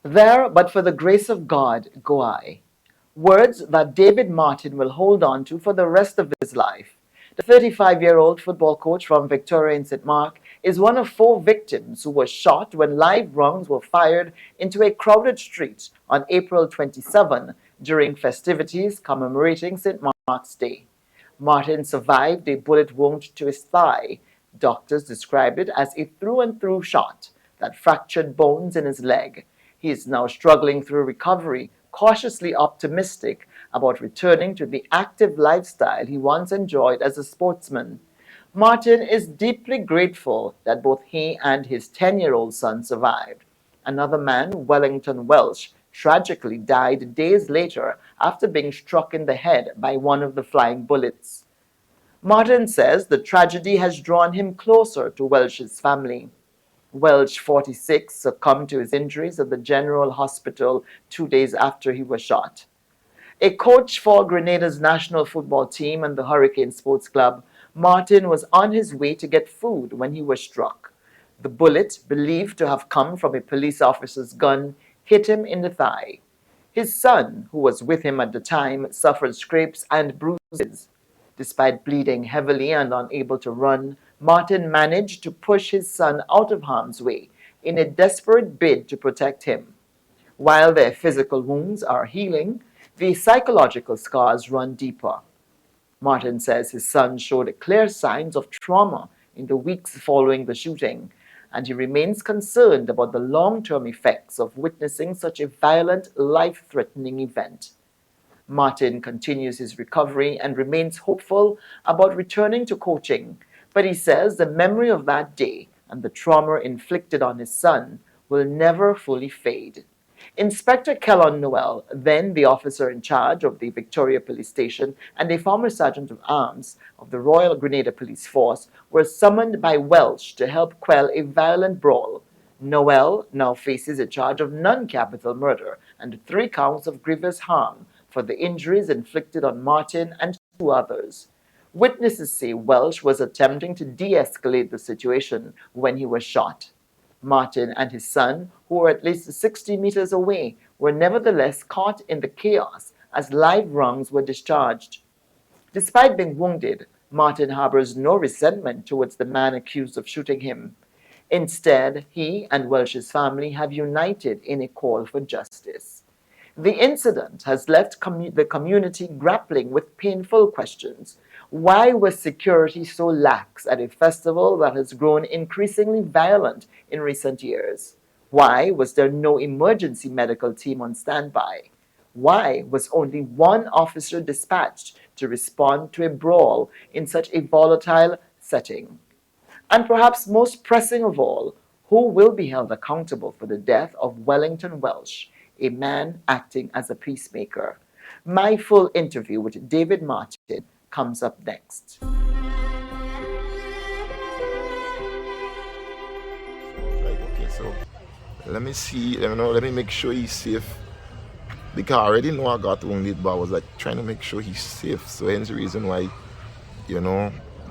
There, but for the grace of God, go I. Words that David Martin will hold on to for the rest of his life. The 35-year-old football coach from Victoria in St. Mark is one of four victims who were shot when live rounds were fired into a crowded street on April 27 during festivities commemorating St. Mark's Day. Martin survived a bullet wound to his thigh. Doctors described it as a through and through shot that fractured bones in his leg. He is now struggling through recovery, cautiously optimistic about returning to the active lifestyle he once enjoyed as a sportsman. Martin is deeply grateful that both he and his 10-year-old son survived. Another man, Wellington Welsh, tragically died days later after being struck in the head by one of the flying bullets. Martin says the tragedy has drawn him closer to Welsh's family. Welch, 46, succumbed to his injuries at the General Hospital 2 days after he was shot. A coach for Grenada's national football team and the Hurricane Sports Club, Martin was on his way to get food when he was struck. The bullet, believed to have come from a police officer's gun, hit him in the thigh. His son, who was with him at the time, suffered scrapes and bruises. Despite bleeding heavily and unable to run, Martin managed to push his son out of harm's way in a desperate bid to protect him. While their physical wounds are healing, the psychological scars run deeper. Martin says his son showed clear signs of trauma in the weeks following the shooting, and he remains concerned about the long-term effects of witnessing such a violent, life-threatening event. Martin continues his recovery and remains hopeful about returning to coaching, but he says the memory of that day and the trauma inflicted on his son will never fully fade. Inspector Kellon Noel, then the officer in charge of the Victoria Police Station and a former sergeant of arms of the Royal Grenada Police Force, were summoned by Welsh to help quell a violent brawl. Noel now faces a charge of non-capital murder and 3 counts of grievous harm for the injuries inflicted on Martin and 2 others. Witnesses say Welsh was attempting to de-escalate the situation when he was shot. Martin and his son, who were at least 60 meters away, were nevertheless caught in the chaos as live rounds were discharged. Despite being wounded, Martin harbors no resentment towards the man accused of shooting him. Instead, he and Welsh's family have united in a call for justice. The incident has left the community grappling with painful questions. Why was security so lax at a festival that has grown increasingly violent in recent years? Why was there no emergency medical team on standby? Why was only one officer dispatched to respond to a brawl in such a volatile setting? And perhaps most pressing of all, who will be held accountable for the death of Wellington Welsh, a man acting as a peacemaker? My full interview with David Martin comes up next. Like, okay, so let me see, let me make sure he's safe. Because I already know I got wounded, but I was like trying to make sure he's safe. So hence the reason why,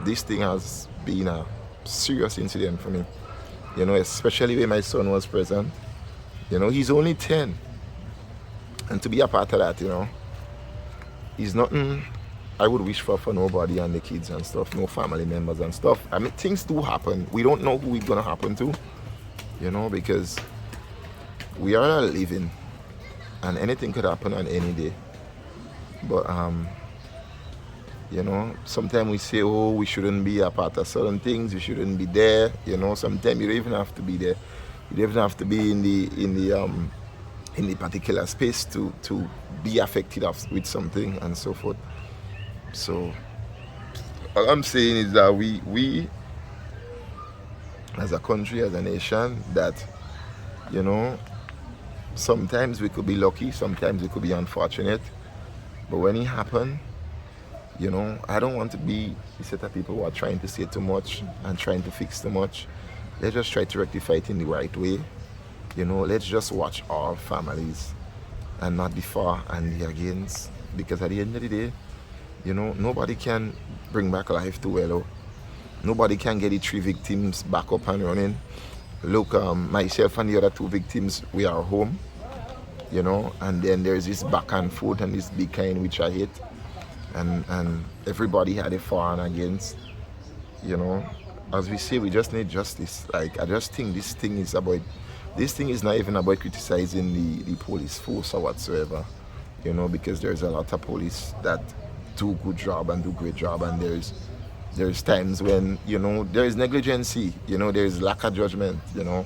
this thing has been a serious incident for me. Especially when my son was present. He's only 10. And to be a part of that, is nothing I would wish for nobody and the kids and stuff, no family members and stuff. I mean, things do happen. We don't know who it's gonna happen to, because we are not living, and anything could happen on any day. But sometimes we say, oh, we shouldn't be a part of certain things. We shouldn't be there. Sometimes you don't even have to be there. You don't even have to be in the particular space to be affected with something and so forth. So all I'm saying is that we as a country, as a nation, that sometimes we could be lucky, sometimes we could be unfortunate, but when it happens, I don't want to be the set of people who are trying to say too much and trying to fix too much. Let's just try to rectify it in the right way. Let's just watch our families and not the far and the against, because at the end of the day, nobody can bring back life to Wello. Nobody can get the 3 victims back up and running. Look, myself and the other 2 victims, we are home. you know, and then there's this back and forth and this big kind which I hate, and everybody had a for and against, you know. As we say, we just need justice. Like, I just think this thing is not even about criticizing the police force or whatsoever, you know, because there's a lot of police that do good job and do great job, and there's times when, you know, there is negligency, you know, there is lack of judgment, you know.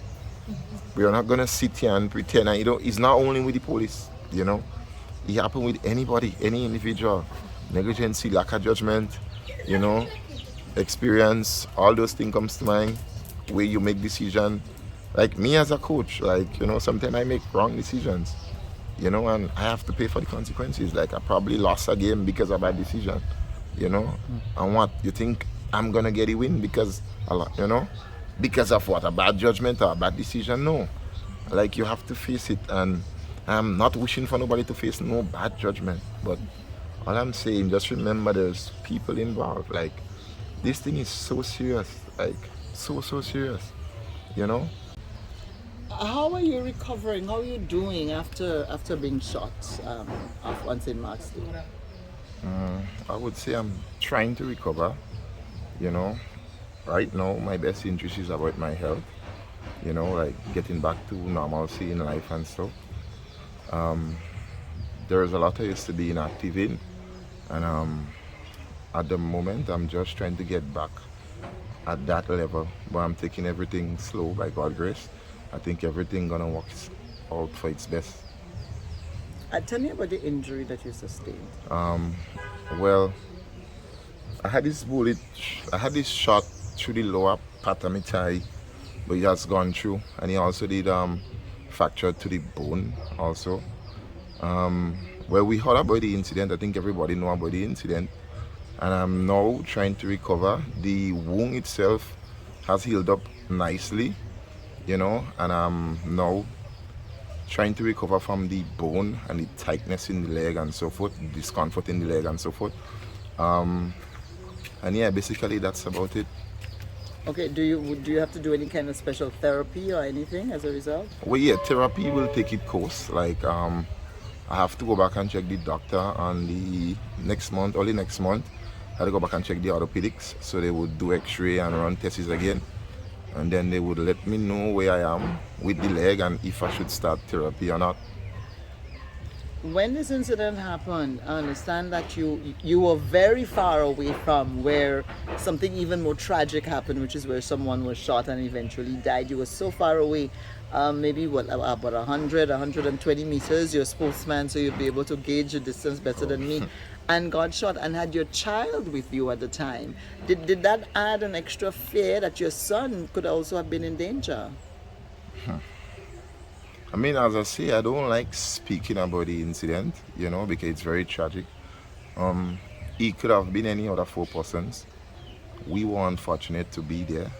We are not gonna sit here and pretend, and you know, it's not only with the police, you know, it happen with anybody, any individual. Negligency, lack of judgment, you know, experience, all those things comes to mind. Where you make decision, like me as a coach, like, you know, sometimes I make wrong decisions, you know, and I have to pay for the consequences. Like, I probably lost a game because of a bad decision, you know. And what you think I'm gonna get a win because a lot, you know, because of what, a bad judgment or a bad decision? No, like, you have to face it, and I'm not wishing for nobody to face no bad judgment, but all I'm saying, just remember there's people involved. Like, this thing is so serious, like, so serious, you know. How are you recovering? How are you doing after being shot off on St. Mark's Day? I would say I'm trying to recover, you know. Right now, my best interest is about my health, you know, like getting back to normalcy in life and stuff. There's a lot I used to be inactive in, and at the moment, I'm just trying to get back at that level, but I'm taking everything slow by God's grace. I think everything gonna work out for its best. Tell me about the injury that you sustained. Well, I had this bullet, I had this shot through the lower part of my thigh, but it has gone through, and he also did fracture to the bone also. Well, we heard about the incident. I think everybody know about the incident, and I'm now trying to recover. The wound itself has healed up nicely, you know, and I'm now trying to recover from the bone and the tightness in the leg and so forth, discomfort in the leg and so forth. And yeah, basically that's about it. Okay, do you have to do any kind of special therapy or anything as a result? Well, yeah, therapy will take its course. Like, I have to go back and check the doctor on the next month, early next month. I had to go back and check the orthopedics, so they would do X-ray and run tests again, and then they would let me know where I am with the leg and if I should start therapy or not. When this incident happened, I understand that you were very far away from where something even more tragic happened, which is where someone was shot and eventually died. You were so far away, maybe what, about 100, 120 meters. You're a sportsman, so you'd be able to gauge the distance better than me. And got shot and had your child with you at the time. Did that add an extra fear that your son could also have been in danger? I mean, as I say, I don't like speaking about the incident, you know, because it's very tragic. It could have been any other four persons. We were unfortunate to be there.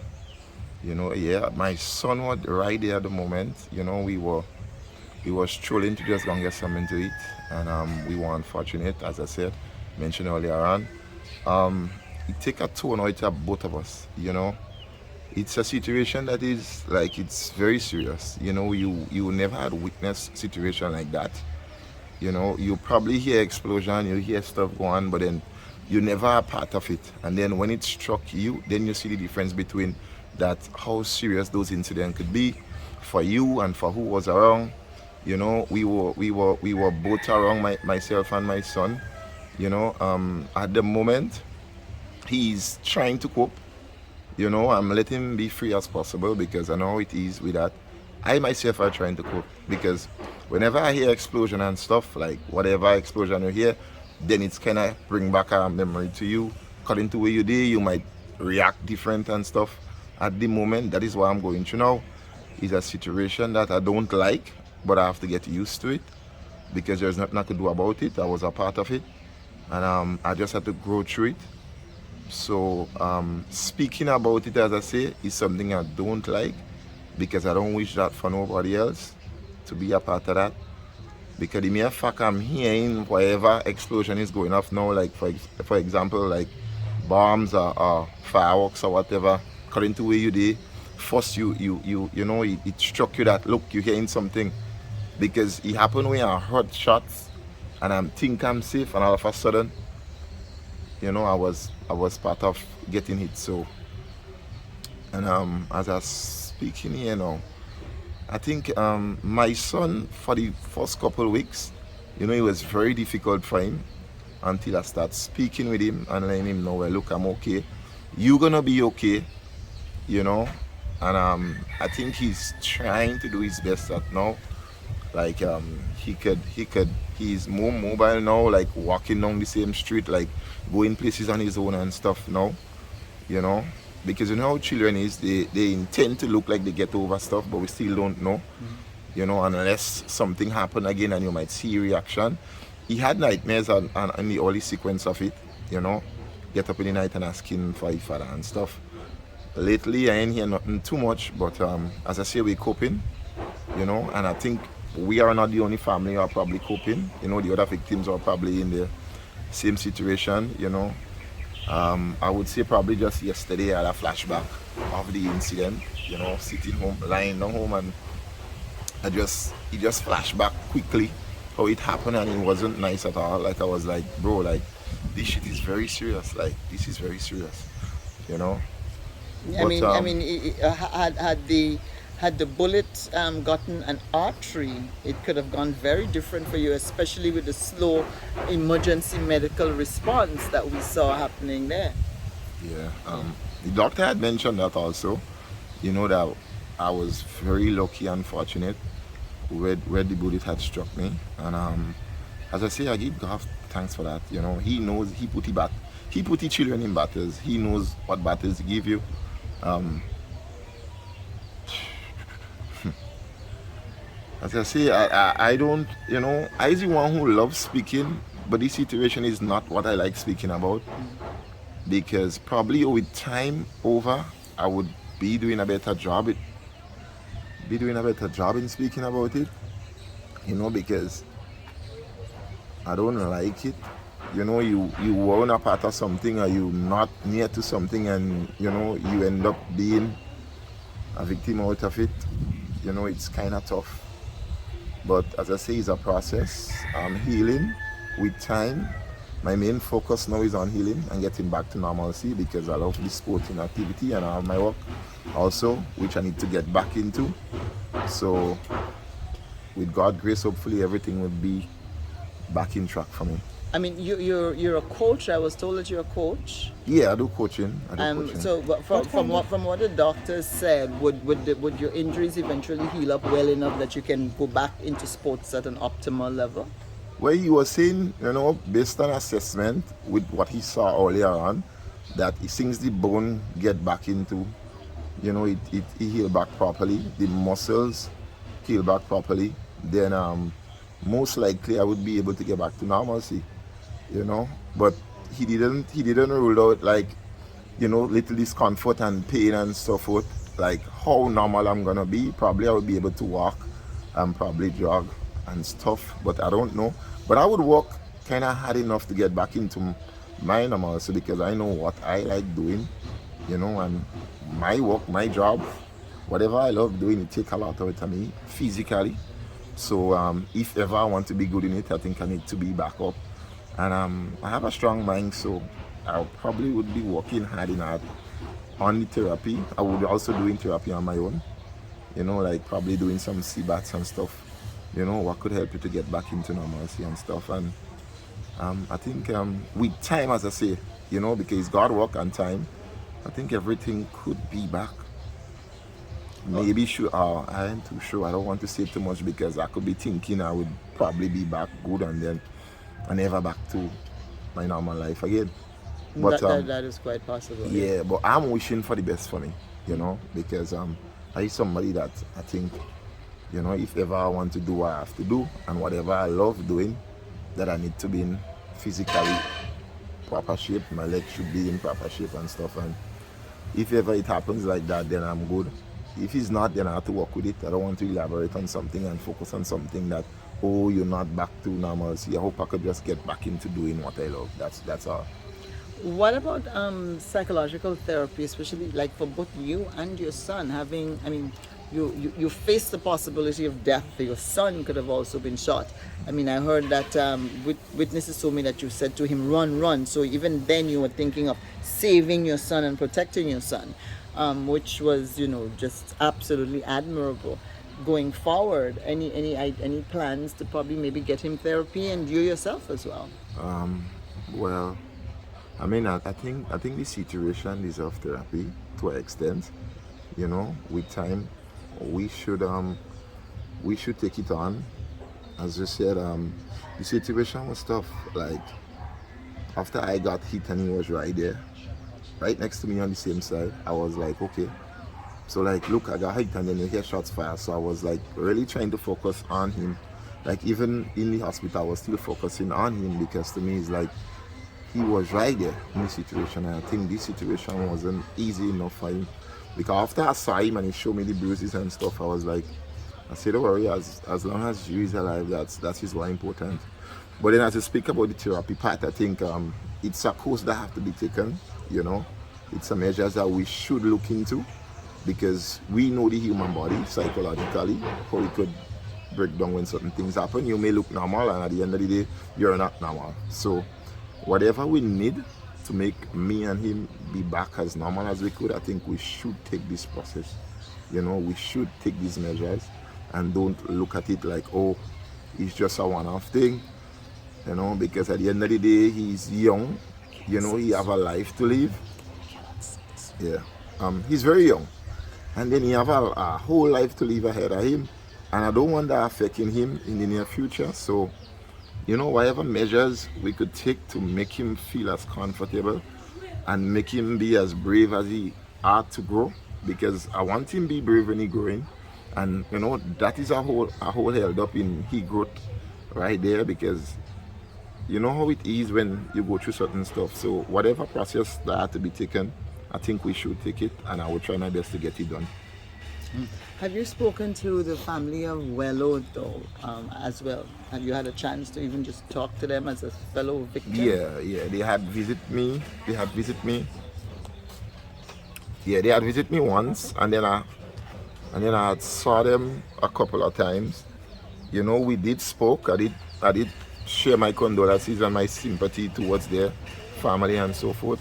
You know, yeah, my son was right there at the moment. You know, we were strolling to just go and get something to eat, and we were unfortunate, as I said, mentioned earlier on. It take a toll out of both of us, you know. It's a situation that is like, it's very serious. You know, you never had witnessed situation like that. You know, you probably hear explosion, you hear stuff go on, but then you never are part of it. And then when it struck you, then you see the difference between that, how serious those incidents could be for you and for who was around. You know, we were both around, myself and my son. You know, at the moment, he's trying to cope. You know, I'm letting him be free as possible because I know how it is with that. I myself are trying to cope because whenever I hear explosion and stuff, like whatever explosion you hear, then it's kind of bring back a memory to you. According to where you did, you might react different and stuff. At the moment, that is what I'm going through now. It's a situation that I don't like, but I have to get used to it because there's nothing I could do about it. I was a part of it, and I just had to grow through it. So speaking about it, as I say, is something I don't like because I don't wish that for nobody else to be a part of that. Because the mere fact I'm hearing whatever explosion is going off now, like for example, like bombs or fireworks or whatever, according to where you did, first you know it struck you that, look, you're hearing something, because it happened when I heard shots and I think I'm safe, and all of a sudden, I was part of getting hit. So, and as I was speaking here now, I think my son, for the first couple of weeks, it was very difficult for him until I start speaking with him and letting him know, well, look, I'm okay. You're gonna be okay, you know. And I think he's trying to do his best at now. Like he's more mobile now, like walking down the same street, like going places on his own and stuff now, you know. Because how children is, they intend to look like they get over stuff, but we still don't know, unless something happen again and you might see a reaction. He had nightmares on the early sequence of it, get up in the night and asking for his father and stuff. Lately I ain't hear nothing too much, but as I say, we're coping, and I think we are not the only family who are probably coping. The other victims are probably in the same situation, I would say probably just yesterday I had a flashback of the incident, sitting home, lying down home, and it just flashed back quickly how it happened, and it wasn't nice at all. Like I was like, bro, like this shit is very serious. Like this is very serious, you know. Had the bullet gotten an artery, it could have gone very different for you, especially with the slow emergency medical response that we saw happening there. Yeah. The doctor had mentioned that also. That I was very lucky and fortunate where the bullet had struck me, and as I say, I give God thanks for that. He knows, he put the children in battles. He knows what battles to give you. As I say, I don't, I the one who loves speaking, but this situation is not what I like speaking about, because probably with time over, I would be doing a better job. In speaking about it, because I don't like it. You weren't a part of something, or you not near to something, and you end up being a victim out of it. It's kind of tough. But as I say, it's a process. I'm healing with time. My main focus now is on healing and getting back to normalcy, because I love the sporting activity and I have my work also, which I need to get back into. So with God's grace, hopefully everything will be back in track for me. I mean, you're a coach. I was told that you're a coach. Yeah, I do coaching. So, but from what the doctors said, would your injuries eventually heal up well enough that you can go back into sports at an optimal level? Well, he was saying, based on assessment with what he saw earlier on, that since the bone get back into, it heal back properly, the muscles heal back properly, then most likely I would be able to get back to normalcy. But he didn't rule out, like, little discomfort and pain and so forth, like how normal I'm gonna be. Probably I would be able to walk and probably jog and stuff, but I don't know. But I would work kind of hard enough to get back into my normalcy, because I know what I like doing, and my work, my job, whatever I love doing, it takes a lot out of me physically. So if ever I want to be good in it, I think I need to be back up. And I have a strong mind, so I probably would be working hard on the therapy. I would also doing therapy on my own, like probably doing some sea baths and stuff, what could help you to get back into normalcy and stuff. And I think with time, as I say, because God work on time, I think everything could be back. Maybe sure, I ain't too sure. I don't want to say too much, because I could be thinking I would probably be back good, and then I never back to my normal life again. But that is quite possible. Yeah, but I'm wishing for the best for me, because I somebody that I think, if ever I want to do what I have to do, and whatever I love doing, that I need to be in physically proper shape. My legs should be in proper shape and stuff. And if ever it happens like that, then I'm good. If it's not, then I have to work with it. I don't want to elaborate on something and focus on something that, you're not back to normalcy. I hope I could just get back into doing what I love. That's all. What about psychological therapy, especially like for both you and your son, having, you face the possibility of death. Your son could have also been shot. I mean, I heard that witnesses told me that you said to him, "Run, run." So even then, you were thinking of saving your son and protecting your son, which was, just absolutely admirable. Going forward, any plans to probably maybe get him therapy and you yourself as well? Well, I mean, I think the situation deserves therapy to an extent. With time, we should take it on. As you said, the situation was tough. Like after I got hit and he was right there, right next to me on the same side, I was like, okay. So like, look, I got hit and then you hear shots fired. So I was like really trying to focus on him. Like even in the hospital, I was still focusing on him because to me, it's like he was right there in the situation. And I think this situation wasn't easy enough for him. Because after I saw him and he showed me the bruises and stuff, I said, don't worry, as long as you is alive, that is what important. But then as you speak about the therapy part, I think it's a course that have to be taken, It's a measures that we should look into because we know the human body psychologically, how it could break down when certain things happen. You may look normal and at the end of the day, you're not normal. So whatever we need to make me and him be back as normal as we could, I think we should take this process. We should take these measures and don't look at it like, oh, it's just a one-off thing, because at the end of the day, he's young, he have a life to live. Yeah, he's very young, and then he have a whole life to live ahead of him, and I don't want that affecting him in the near future. So, whatever measures we could take to make him feel as comfortable and make him be as brave as he ought to grow, because I want him to be brave when he growing, and that is a whole held up in he growth right there, because you know how it is when you go through certain stuff. So whatever process that had to be taken, I think we should take it, and I will try my best to get it done. Have you spoken to the family of Wello though, as well? Have you had a chance to even just talk to them as a fellow victim? Yeah, they had visit me. Yeah, they had visit me once, and then I saw them a couple of times. We did spoke. I did share my condolences and my sympathy towards their family and so forth,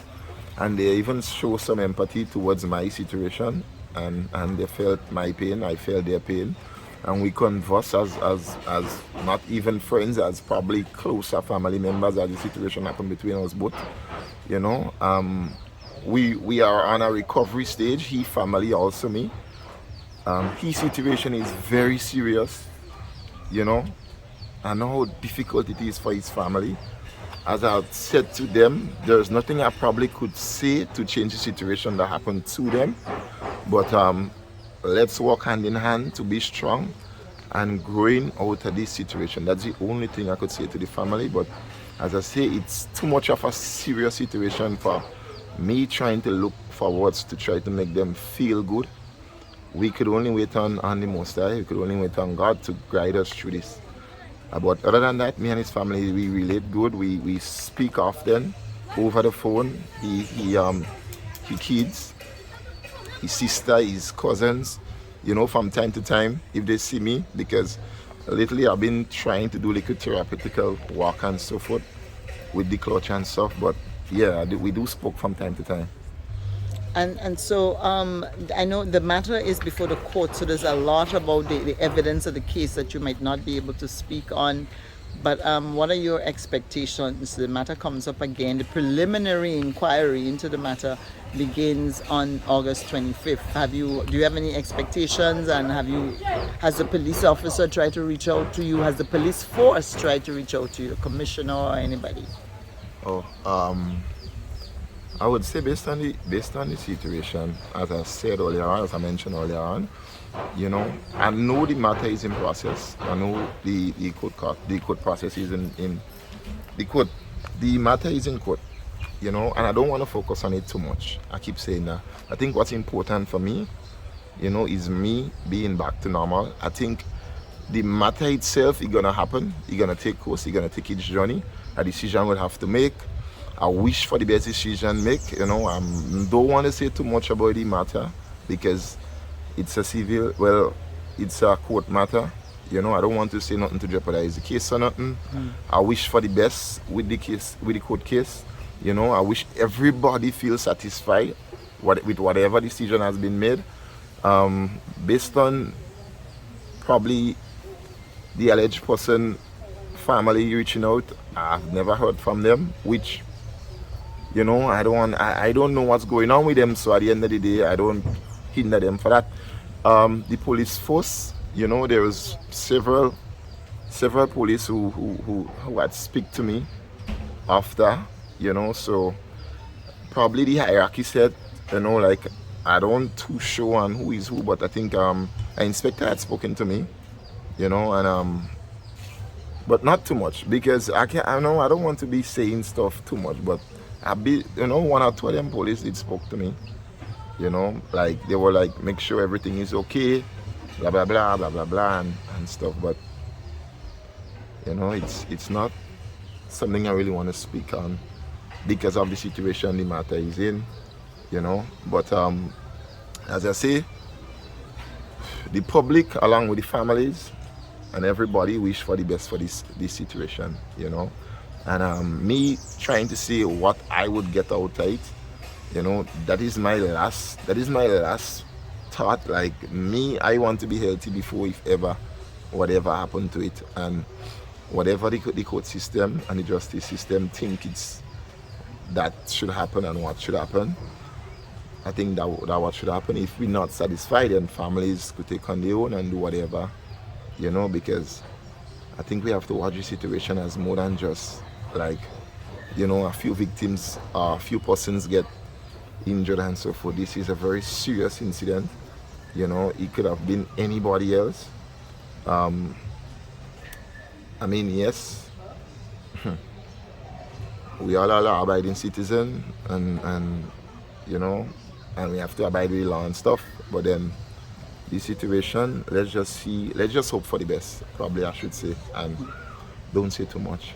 and they even show some empathy towards my situation, and they felt my pain. I felt their pain, and we converse as not even friends, as probably closer family members as the situation happened between us both. We are on a recovery stage. He family also me. His situation is very serious. I know how difficult it is for his family. As I said to them, there's nothing I probably could say to change the situation that happened to them. But let's work hand in hand to be strong and growing out of this situation. That's the only thing I could say to the family. But as I say, it's too much of a serious situation for me trying to look forwards to try to make them feel good. We could only wait on the Most High. We could only wait on God to guide us through this. But other than that, me and his family, we relate good. We speak often over the phone. He kids, his sister, his cousins, from time to time, if they see me, because lately I've been trying to do like a therapeutical work and so forth with the clutch and stuff. But yeah, we do speak from time to time. And so I know the matter is before the court, so there's a lot about the evidence of the case that you might not be able to speak on. But what are your expectations? The matter comes up again. The preliminary inquiry into the matter begins on August 25th. Do you have any expectations? And has the police officer tried to reach out to you? Has the police force tried to reach out to you, the commissioner or anybody? I would say based on the situation, as I said earlier on, as I mentioned earlier on, I know the matter is in process. I know the court process is in the court. The matter is in court, and I don't want to focus on it too much. I keep saying that. I think what's important for me, is me being back to normal. I think the matter itself is gonna happen. It's gonna take course. It's gonna take its journey. A decision we'll have to make. I wish for the best decision make. I don't want to say too much about the matter because It's a civil, well, it's a court matter. You know, I don't want to say nothing to jeopardize the case or nothing. I wish for the best with the case, with the court case. You know, I wish everybody feels satisfied with whatever decision has been made. Based on probably the alleged person family reaching out, I've never heard from them, which, you know, I don't know what's going on with them. So at the end of the day, I don't hinder them for that. The police force, you know, there was several police who had speak to me after, you know, so probably the hierarchy said, you know, like, I don't too sure on who is who, but I think an inspector had spoken to me, you know, and but not too much, because I know I don't want to be saying stuff too much, but you know, one or two of them police did spoke to me, you know, like they were like, make sure everything is okay, blah blah blah blah blah blah and stuff, but you know, it's not something I really want to speak on because of the situation the matter is in, you know. But as I say, the public along with the families and everybody wish for the best for this situation, you know. And me trying to see what I would get out of it, you know, that is my last thought. Like me, I want to be healthy before if ever whatever happened to it, and whatever the court system and the justice system think it's that should happen and what should happen. I think that what should happen. If we're not satisfied, then families could take on their own and do whatever, you know, because I think we have to watch the situation as more than just like, you know, a few victims, a few persons get injured and so forth. This is a very serious incident, you know. It could have been anybody else. I mean, yes, we all are law-abiding citizens, and you know, and we have to abide with the law and stuff. But then, this situation, let's just hope for the best. Probably I should say, and don't say too much.